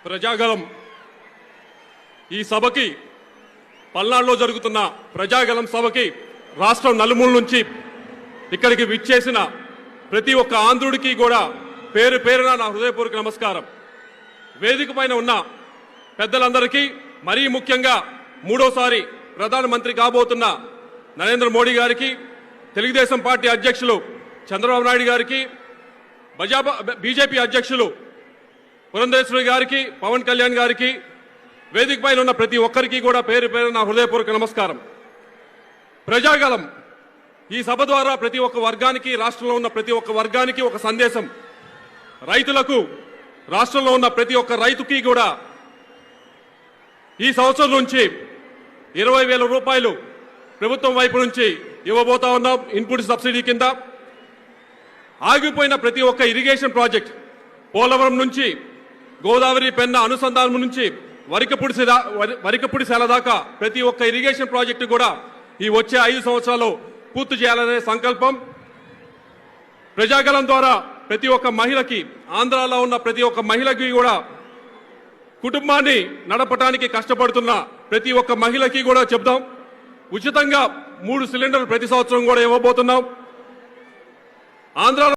ప్రజాగలం ఈ సభకి పల్నాడులో జరుగుతున్న ప్రజాగలం సభకి రాష్ట్రం నలుమూల నుంచి ఇక్కడికి విచ్చేసిన ప్రతి ఒక్క ఆంధ్రుడికి కూడా పేరు పేరున నా హృదయపూర్వక నమస్కారం. వేదిక పైన ఉన్న పెద్దలందరికీ మరీ ముఖ్యంగా మూడోసారి ప్రధానమంత్రి కాబోతున్న నరేంద్ర మోడీ గారికి, తెలుగుదేశం పార్టీ అధ్యక్షులు చంద్రబాబు నాయుడు గారికి, బీజేపీ అధ్యక్షులు పురంధేశ్వరి గారికి, పవన్ కళ్యాణ్ గారికి, వేదిక పైన ఉన్న ప్రతి ఒక్కరికి కూడా పేరు పేరు నా హృదయపూర్వక నమస్కారం. ప్రజాగలం ఈ సభ ద్వారా ప్రతి ఒక్క వర్గానికి, రాష్ట్రంలో ఉన్న ప్రతి ఒక్క వర్గానికి ఒక సందేశం. రైతులకు, రాష్ట్రంలో ఉన్న ప్రతి ఒక్క రైతుకి కూడా ఈ సంవత్సరం నుంచి 20,000 రూపాయలు ప్రభుత్వం వైపు నుంచి ఇవ్వబోతా ఉన్నాం ఇన్పుట్ సబ్సిడీ కింద. ఆగిపోయిన ప్రతి ఒక్క ఇరిగేషన్ ప్రాజెక్ట్, పోలవరం నుంచి గోదావరి పెన్న అనుసంధానం నుంచి వరికపుడి సెల దాకా ప్రతి ఒక్క ఇరిగేషన్ ప్రాజెక్టు కూడా ఈ వచ్చే 5 సంవత్సరాలు పూర్తి చేయాలనే సంకల్పం. ప్రజాగలం ద్వారా ప్రతి ఒక్క మహిళకి, ఆంధ్రాలో ఉన్న ప్రతి ఒక్క మహిళకి కూడా, కుటుంబాన్ని నడపడానికి కష్టపడుతున్న ప్రతి ఒక్క మహిళకి కూడా చెప్దాం. ఉచితంగా 3 సిలిండర్లు ప్రతి సంవత్సరం కూడా ఇవ్వబోతున్నాం. ఆంధ్రాలో